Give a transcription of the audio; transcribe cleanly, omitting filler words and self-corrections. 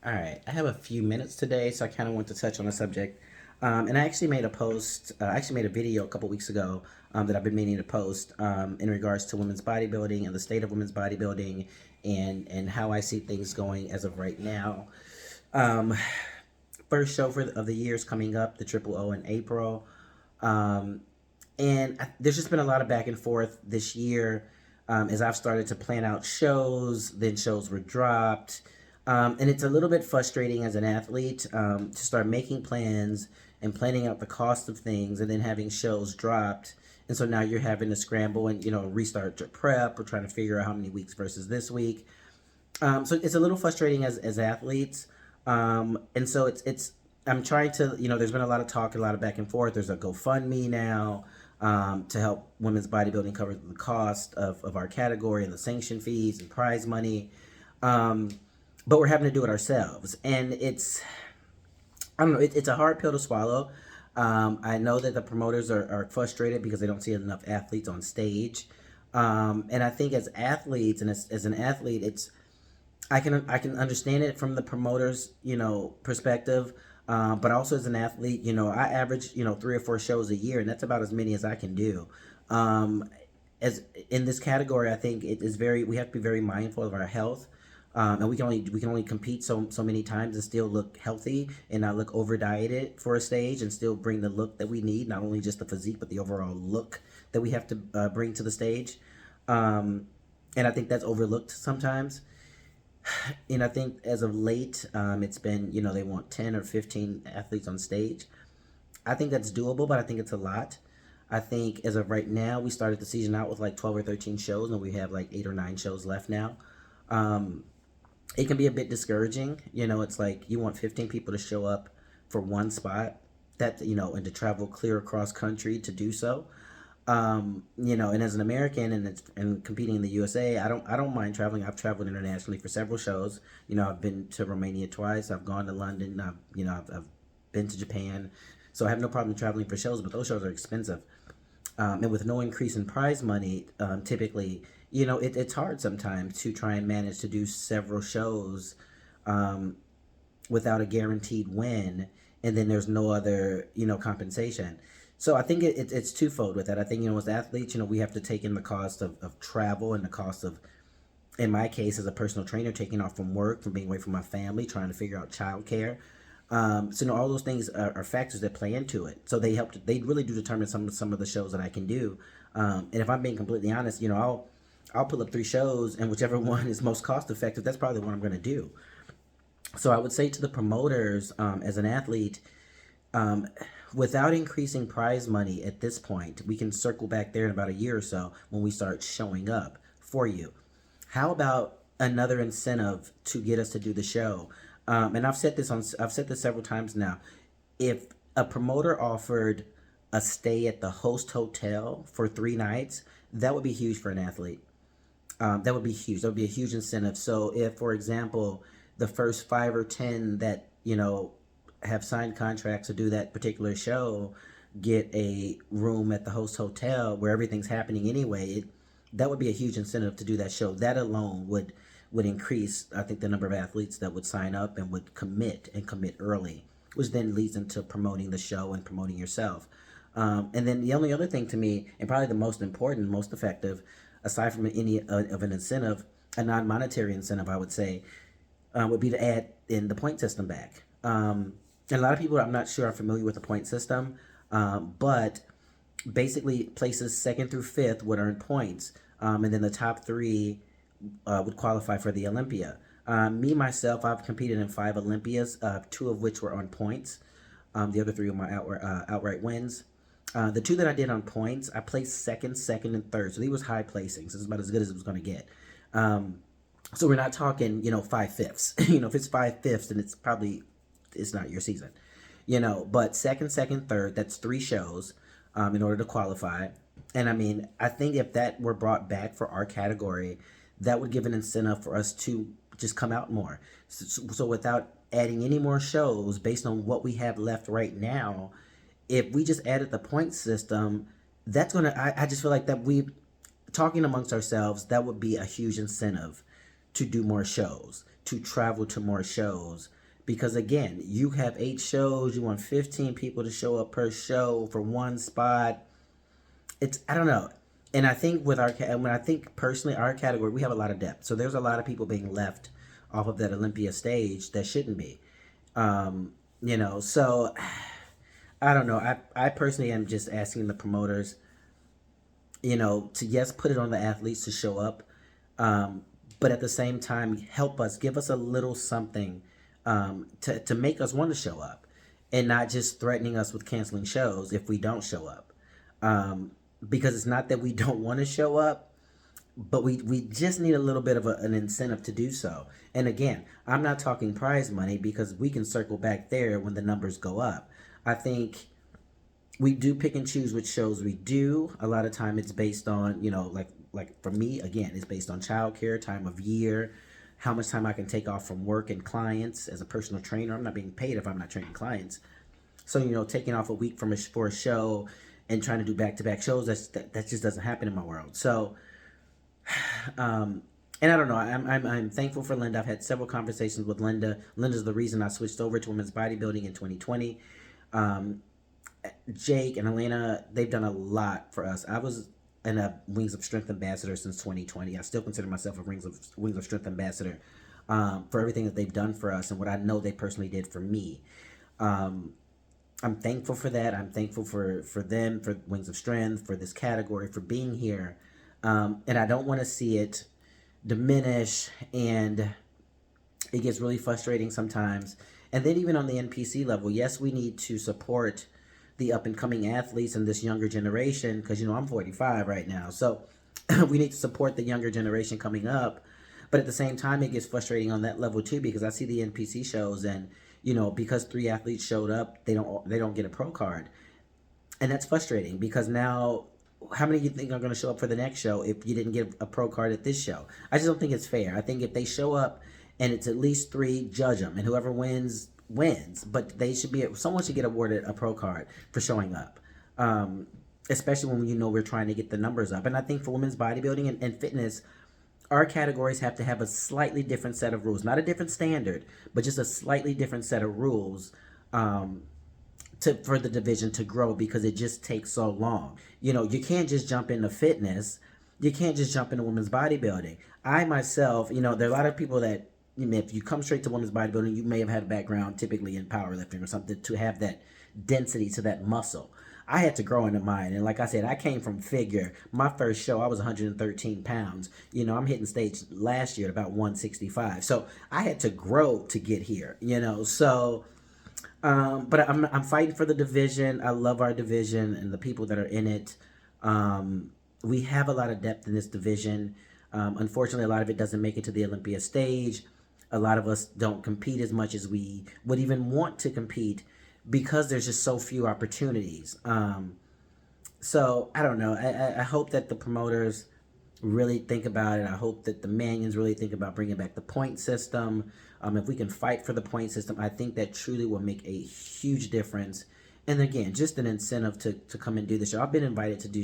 All right, I have a few minutes today, so I kind of want to touch on a subject. And I actually made a post, I actually made a video a couple weeks ago that I've been meaning to post in regards to women's bodybuilding and the state of women's bodybuilding and how I see things going as of right now. Um, First show of the year is coming up, the Triple O in April. Um, there's just been a lot of back and forth this year as I've started to plan out shows, then shows were dropped. And it's a little bit frustrating as an athlete to start making plans and planning out the cost of things and then having shows dropped. And so now you're having to scramble and, restart your prep or trying to figure out how many weeks versus this week. So it's a little frustrating as athletes. And so I'm trying to, there's been a lot of talk, a lot of back and forth. There's a GoFundMe now to help women's bodybuilding cover the cost of our category and the sanction fees and prize money. But we're having to do it ourselves. And I don't know, it's a hard pill to swallow. I know that the promoters are frustrated because they don't see enough athletes on stage. And I think as athletes and as an athlete, I can understand it from the promoters, perspective. But also as an athlete, I average, 3 or 4 shows a year, and that's about as many as I can do. Um, as in this category, I think it is we have to be very mindful of our health. And we can only compete so many times and still look healthy and not look over dieted for a stage and still bring the look that we need, not only just the physique but the overall look that we have to bring to the stage. Um, and I think that's overlooked sometimes. And I think as of late, it's been, they want 10 or 15 athletes on stage. I think that's doable, but I think it's a lot. I think as of right now, we started the season out with like 12 or 13 shows, and we have like 8 or 9 shows left now. Um, it can be a bit discouraging. It's like you want 15 people to show up for one spot and to travel clear across country to do so. And as an American and competing in the USA, I don't mind traveling. I've traveled internationally for several shows. I've been to Romania twice. I've gone to London. I've been to Japan, so I have no problem traveling for shows. But those shows are expensive, and with no increase in prize money, typically, it's hard sometimes to try and manage to do several shows um, without a guaranteed win, and then there's no other compensation. So I think it's twofold with that. I think as athletes, we have to take in the cost of travel and the cost of, in my case, as a personal trainer, taking off from work, from being away from my family, trying to figure out childcare. So all those things are factors that play into it. So they really do determine some of the shows that I can do. And if I'm being completely honest, I'll pull up 3 shows, and whichever one is most cost effective, that's probably what I'm going to do. So I would say to the promoters, as an athlete, um, without increasing prize money at this point, we can circle back there in about a year or so when we start showing up for you. How about another incentive to get us to do the show? And I've said this several times now. If a promoter offered a stay at the host hotel for 3 nights, that would be huge for an athlete. That would be huge. That would be a huge incentive. So if, for example, the first 5 or 10 that have signed contracts to do that particular show get a room at the host hotel where everything's happening anyway, that would be a huge incentive to do that show. That alone would increase, I think, the number of athletes that would sign up and would commit early, which then leads into promoting the show and promoting yourself. And then the only other thing to me, and probably the most important, most effective, aside from any of an incentive, a non-monetary incentive, I would say, would be to add in the point system back. And a lot of people, I'm not sure, are familiar with the point system, but basically places second through fifth would earn points, and then the top three would qualify for the Olympia. Me myself, I've competed in 5 Olympias, 2 of which were on points. The other 3 were my outright wins. The 2 that I did on points, I placed second, and third. So these was high placings. This is about as good as it was going to get. So we're not talking, 5/5. If it's 5/5, then it's not your season. But second, third, that's 3 shows in order to qualify. And I mean, I think if that were brought back for our category, that would give an incentive for us to just come out more. So without adding any more shows based on what we have left right now, if we just added the point system, that's going to, I just feel like that talking amongst ourselves, that would be a huge incentive to do more shows, to travel to more shows. Because again, you have 8 shows, you want 15 people to show up per show for one spot. I don't know. And I think when I think personally, our category, we have a lot of depth. So there's a lot of people being left off of that Olympia stage that shouldn't be. So I don't know. I personally am just asking the promoters, to yes, put it on the athletes to show up, but at the same time, help us, give us a little something to make us want to show up, and not just threatening us with canceling shows if we don't show up. Because it's not that we don't want to show up, but we just need a little bit of an incentive to do so. And again, I'm not talking prize money, because we can circle back there when the numbers go up. I think we do pick and choose which shows we do. A lot of time it's based on, like for me, again, it's based on childcare, time of year, how much time I can take off from work and clients. As a personal trainer, I'm not being paid if I'm not training clients. So, taking off a week for a show and trying to do back-to-back shows, that just doesn't happen in my world. So, and I don't know, I'm thankful for Linda. I've had several conversations with Linda. Linda's the reason I switched over to women's bodybuilding in 2020. Jake and Elena, they've done a lot for us. I was a Wings of Strength ambassador since 2020. I still consider myself a Wings of Strength ambassador for everything that they've done for us and what I know they personally did for me. I'm thankful for that. I'm thankful for them, for Wings of Strength, for this category, for being here. And I don't want to see it diminish, and it gets really frustrating sometimes. And then even on the NPC level, yes, we need to support the up-and-coming athletes and this younger generation, because, I'm 45 right now. So we need to support the younger generation coming up. But at the same time, it gets frustrating on that level too, because I see the NPC shows and, because 3 athletes showed up, they don't get a pro card. And that's frustrating, because now how many do you think are going to show up for the next show if you didn't get a pro card at this show? I just don't think it's fair. I think if they show up and it's at least 3, judge them, and whoever wins. But someone should get awarded a pro card for showing up, especially when we're trying to get the numbers up. And I think for women's bodybuilding and fitness, our categories have to have a slightly different set of rules, not a different standard, but just a slightly different set of rules for the division to grow, because it just takes so long. You can't just jump into fitness. You can't just jump into women's bodybuilding. I myself, there are a lot of people that, if you come straight to women's bodybuilding, you may have had a background typically in powerlifting or something to have that density to that muscle. I had to grow into mine. And like I said, I came from figure. My first show, I was 113 pounds. I'm hitting stage last year at about 165. So I had to grow to get here, So, but I'm fighting for the division. I love our division and the people that are in it. We have a lot of depth in this division. Unfortunately, a lot of it doesn't make it to the Olympia stage. A lot of us don't compete as much as we would even want to compete, because there's just so few opportunities. So I don't know. I hope that the promoters really think about it. I hope that the Manions really think about bringing back the point system. If we can fight for the point system, I think that truly will make a huge difference. And again, just an incentive to come and do this show. I've been invited to do